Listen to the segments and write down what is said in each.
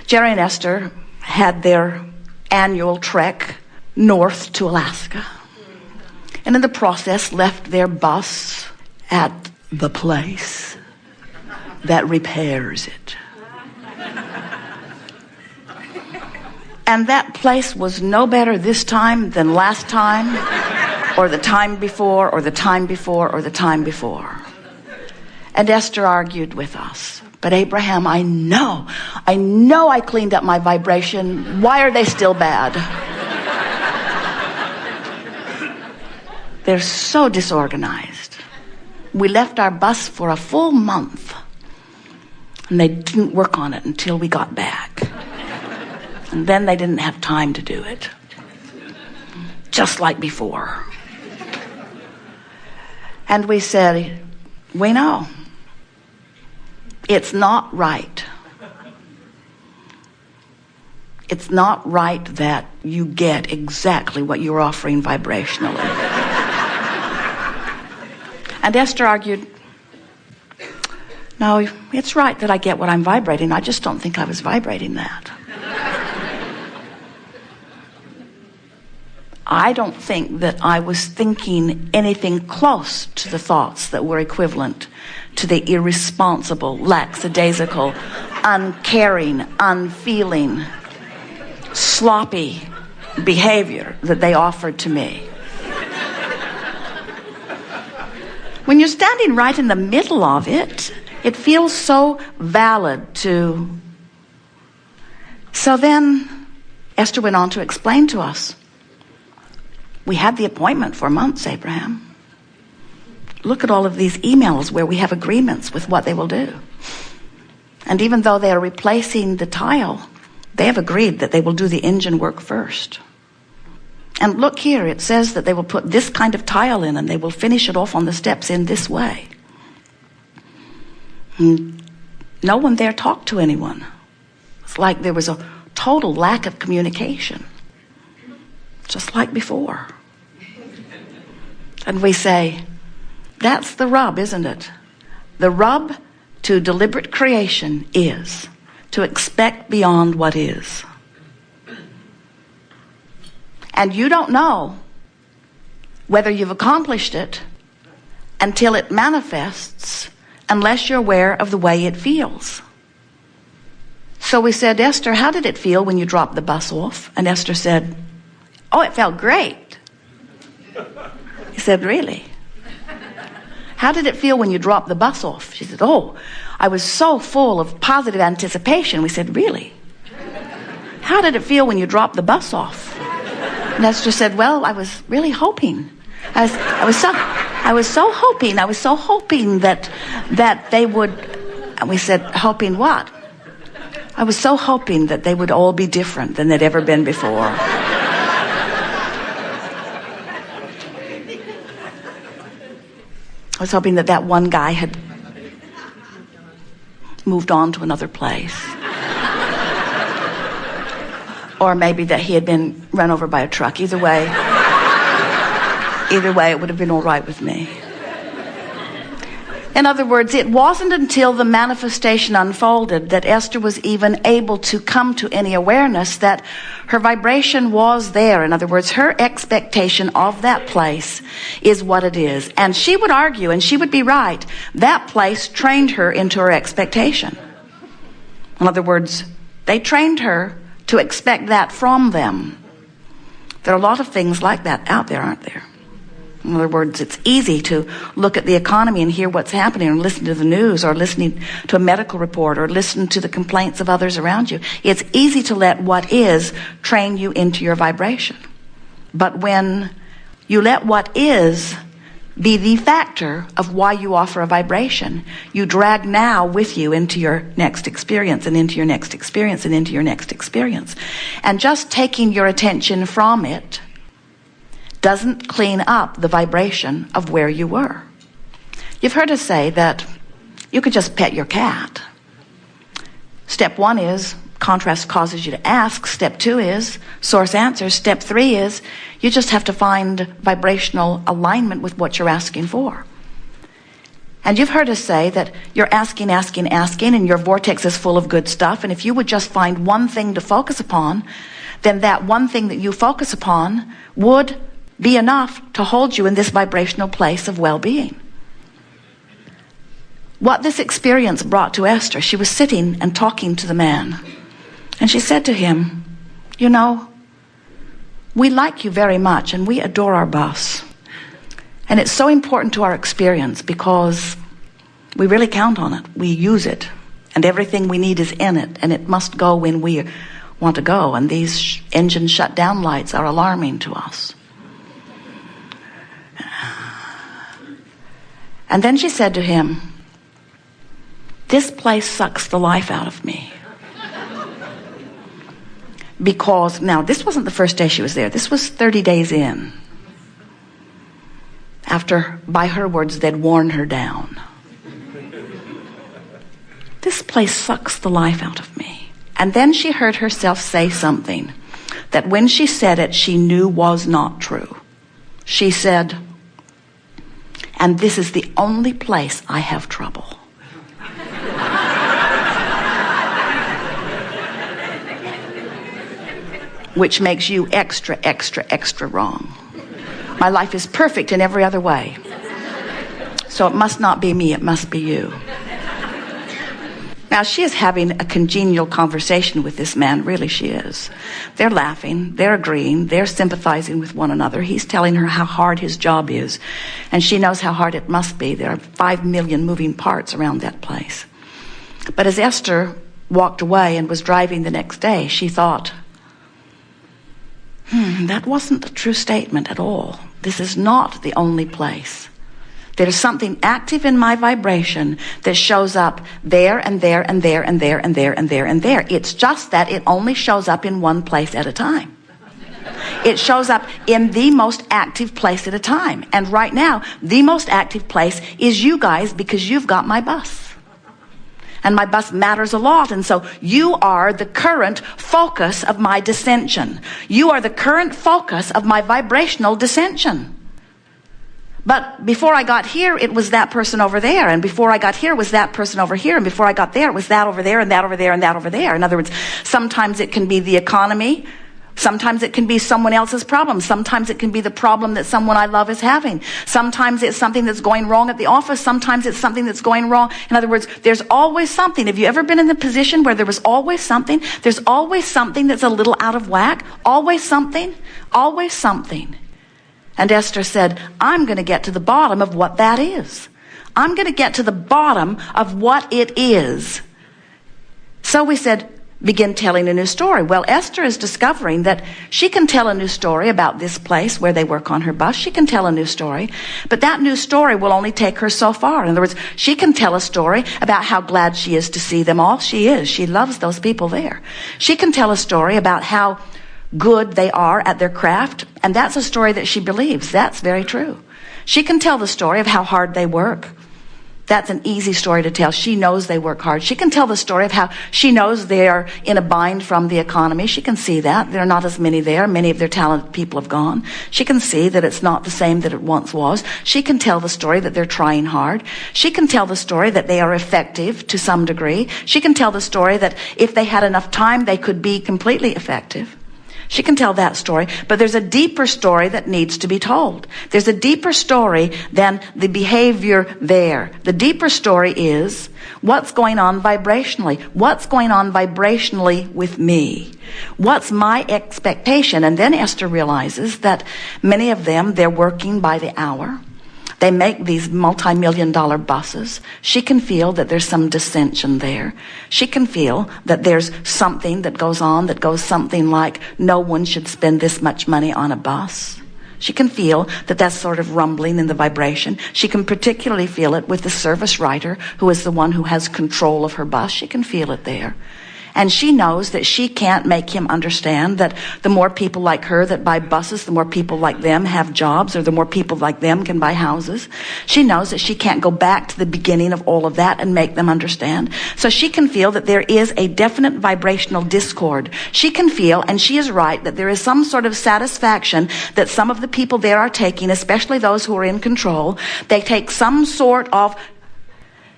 Jerry and Esther had their annual trek north to Alaska, and in the process left their bus at the place that repairs it. And that place was no better this time than last time, or the time before, or the time before, or the time before. And Esther argued with us. But Abraham, I know I cleaned up my vibration. Why are they still bad? They're so disorganized. We left our bus for a full month, and they didn't work on it until we got back. And then they didn't have time to do it. Just like before. And we said, we know. It's not right. It's not right that you get exactly what you're offering vibrationally. And Esther argued, no, it's right that I get what I'm vibrating. I just don't think I was vibrating that. I don't think that I was thinking anything close to the thoughts that were equivalent to the irresponsible, lackadaisical, uncaring, unfeeling, sloppy behavior that they offered to me. When you're standing right in the middle of it, it feels so valid to... So then Esther went on to explain to us, we had the appointment for months, Abraham. Look at all of these emails where we have agreements with what they will do. And even though they are replacing the tile, they have agreed that they will do the engine work first. And look here, it says that they will put this kind of tile in and they will finish it off on the steps in this way. And no one there talked to anyone. It's like there was a total lack of communication. Just like before. And we say, that's the rub, isn't it? The rub to deliberate creation is to expect beyond what is. And you don't know whether you've accomplished it until it manifests, unless you're aware of the way it feels. So we said, Esther, how did it feel when you dropped the bus off? And Esther said, oh, it felt great. He said, really? How did it feel when you dropped the bus off? She said, oh, I was so full of positive anticipation. We said, really? How did it feel when you dropped the bus off? And Esther said, well, I was really hoping. I was so hoping that they would. And we said, hoping what? I was so hoping that they would all be different than they'd ever been before. I was hoping that one guy had moved on to another place. Or maybe that he had been run over by a truck. Either way, it would have been all right with me. In other words, it wasn't until the manifestation unfolded that Esther was even able to come to any awareness that her vibration was there. In other words, her expectation of that place is what it is. And she would argue, and she would be right, that place trained her into her expectation. In other words, they trained her to expect that from them. There are a lot of things like that out there, aren't there? In other words, it's easy to look at the economy and hear what's happening, or listen to the news, or listening to a medical report, or listen to the complaints of others around you. It's easy to let what is train you into your vibration. But when you let what is be the factor of why you offer a vibration, you drag now with you into your next experience, and into your next experience, and into your next experience. And just taking your attention from it doesn't clean up the vibration of where you were. You've heard us say that you could just pet your cat. Step 1 is contrast causes you to ask. Step 2 is source answers. Step 3 is you just have to find vibrational alignment with what you're asking for. And you've heard us say that you're asking, and your vortex is full of good stuff. And if you would just find one thing to focus upon, then that one thing that you focus upon would be enough to hold you in this vibrational place of well-being. What this experience brought to Esther, she was sitting and talking to the man. And she said to him, you know, we like you very much and we adore our boss. And it's so important to our experience because we really count on it. We use it. And everything we need is in it. And it must go when we want to go. And these engine shutdown lights are alarming to us. And then she said to him, this place sucks the life out of me. Because, now, this wasn't the first day she was there. This was 30 days in. After, by her words, they'd worn her down. This place sucks the life out of me. And then she heard herself say something that when she said it, she knew was not true. She said, and this is the only place I have trouble. Which makes you extra, extra, extra wrong. My life is perfect in every other way. So it must not be me, it must be you. Now, she is having a congenial conversation with this man. Really, she is. They're laughing, they're agreeing, they're sympathizing with one another. He's telling her how hard his job is, and she knows how hard it must be. There are 5 million moving parts around that place. But as Esther walked away and was driving the next day, she thought, that wasn't a true statement at all. This is not the only place. There's something active in my vibration that shows up there and there and there and there and there and there and there. It's just that it only shows up in one place at a time. It shows up in the most active place at a time. And right now, the most active place is you guys, because you've got my bus. And my bus matters a lot. And so you are the current focus of my dissension. You are the current focus of my vibrational dissension. But before I got here, it was that person over there. And before I got here, it was that person over here. And before I got there, it was that over there and that over there and that over there. In other words, sometimes it can be the economy. Sometimes it can be someone else's problem. Sometimes it can be the problem that someone I love is having. Sometimes it's something that's going wrong at the office. Sometimes it's something that's going wrong. In other words, there's always something. Have you ever been in the position where there was always something? There's always something that's a little out of whack. Always something. Always something. And Esther said, I'm going to get to the bottom of what that is. I'm going to get to the bottom of what it is. So we said, begin telling a new story. Well, Esther is discovering that she can tell a new story about this place where they work on her bus. She can tell a new story, but that new story will only take her so far. In other words, she can tell a story about how glad she is to see them all. She is. She loves those people there. She can tell a story about how good they are at their craft, and that's a story that she believes. That's very true. She can tell the story of how hard they work. That's an easy story to tell. She knows they work hard. She can tell the story of how she knows they are in a bind from the economy. She can see that. There are not as many there. Many of their talented people have gone. She can see that it's not the same that it once was. She can tell the story that they're trying hard. She can tell the story that they are effective to some degree. She can tell the story that if they had enough time, they could be completely effective. She can tell that story, but there's a deeper story that needs to be told. There's a deeper story than the behavior there. The deeper story is what's going on vibrationally. What's going on vibrationally with me? What's my expectation? And then Esther realizes that many of them, they're working by the hour. They make these multi-million-dollar buses. She can feel that there's some dissension there. She can feel that there's something that goes on that goes something like, no one should spend this much money on a bus. She can feel that that's sort of rumbling in the vibration. She can particularly feel it with the service writer, who is the one who has control of her bus. She can feel it there. And she knows that she can't make him understand that the more people like her that buy buses, the more people like them have jobs, or the more people like them can buy houses. She knows that she can't go back to the beginning of all of that and make them understand. So she can feel that there is a definite vibrational discord. She can feel, and she is right, that there is some sort of satisfaction that some of the people there are taking, especially those who are in control. They take some sort of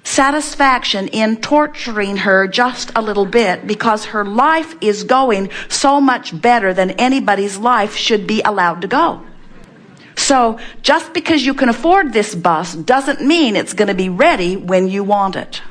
satisfaction in torturing her just a little bit because her life is going so much better than anybody's life should be allowed to go. So just because you can afford this bus doesn't mean it's going to be ready when you want it.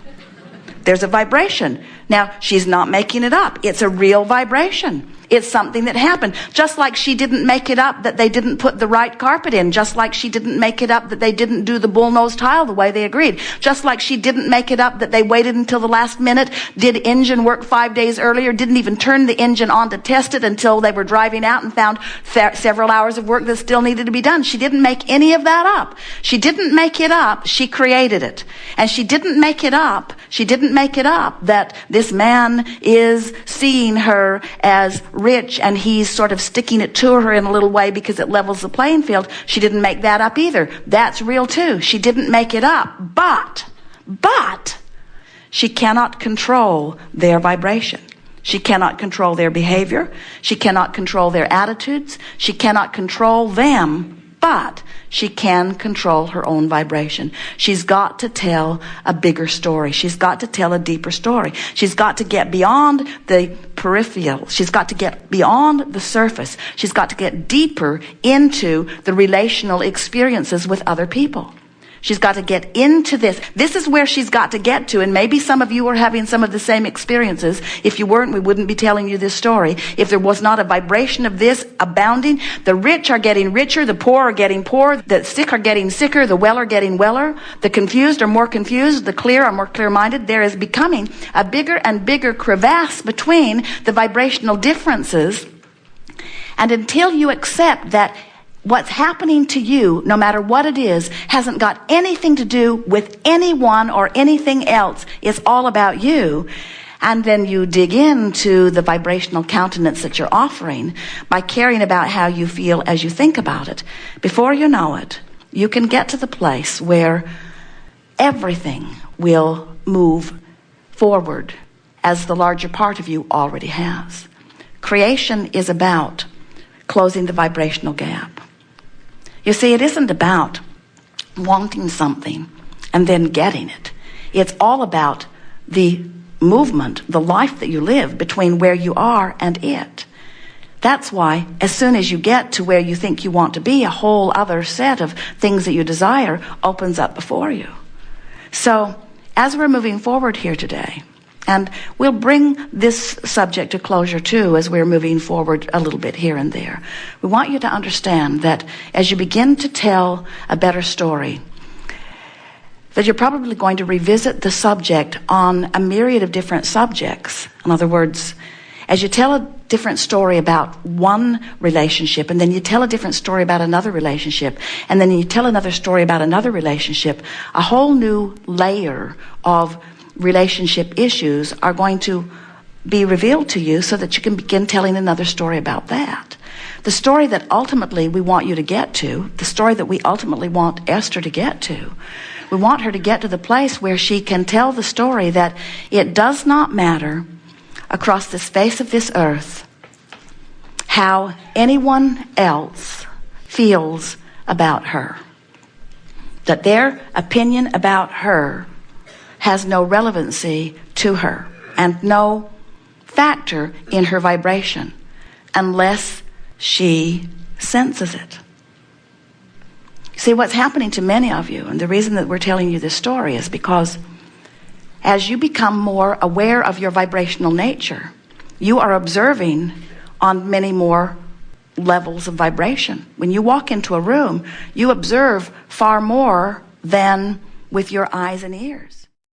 There's a vibration. Now, she's not making it up. It's a real vibration. It's something that happened. Just like she didn't make it up that they didn't put the right carpet in. Just like she didn't make it up that they didn't do the bullnose tile the way they agreed. Just like she didn't make it up that they waited until the last minute, did engine work 5 days earlier, didn't even turn the engine on to test it until they were driving out and found several hours of work that still needed to be done. She didn't make any of that up. She didn't make it up. She created it. And she didn't make it up. She didn't make it up that this man is seeing her as rich and he's sort of sticking it to her in a little way because it levels the playing field. She didn't make that up either. That's real too. She didn't make it up. But she cannot control their vibration. She cannot control their behavior. She cannot control their attitudes. She cannot control them, but she can control her own vibration. She's got to tell a bigger story. She's got to tell a deeper story. She's got to get beyond the peripheral. She's got to get beyond the surface. She's got to get deeper into the relational experiences with other people. She's got to get into this. This is where she's got to get to. And maybe some of you are having some of the same experiences. If you weren't, we wouldn't be telling you this story. If there was not a vibration of this abounding, the rich are getting richer, the poor are getting poor, the sick are getting sicker, the well are getting weller, the confused are more confused, the clear are more clear-minded. There is becoming a bigger and bigger crevasse between the vibrational differences. And until you accept that what's happening to you, no matter what it is, hasn't got anything to do with anyone or anything else. It's all about you. And then you dig into the vibrational countenance that you're offering by caring about how you feel as you think about it. Before you know it, you can get to the place where everything will move forward as the larger part of you already has. Creation is about closing the vibrational gap. You see, it isn't about wanting something and then getting it. It's all about the movement, the life that you live between where you are and it. That's why as soon as you get to where you think you want to be, a whole other set of things that you desire opens up before you. So as we're moving forward here today, and we'll bring this subject to closure too as we're moving forward a little bit here and there. We want you to understand that as you begin to tell a better story, that you're probably going to revisit the subject on a myriad of different subjects. In other words, as you tell a different story about one relationship, and then you tell a different story about another relationship, and then you tell another story about another relationship, a whole new layer of relationship issues are going to be revealed to you so that you can begin telling another story about that. The story that ultimately we want you to get to, the story that we ultimately want Esther to get to, we want her to get to the place where she can tell the story that it does not matter across the face of this earth how anyone else feels about her. That their opinion about her has no relevancy to her and no factor in her vibration unless she senses it. See, what's happening to many of you, and the reason that we're telling you this story is because as you become more aware of your vibrational nature, you are observing on many more levels of vibration. When you walk into a room, you observe far more than with your eyes and ears.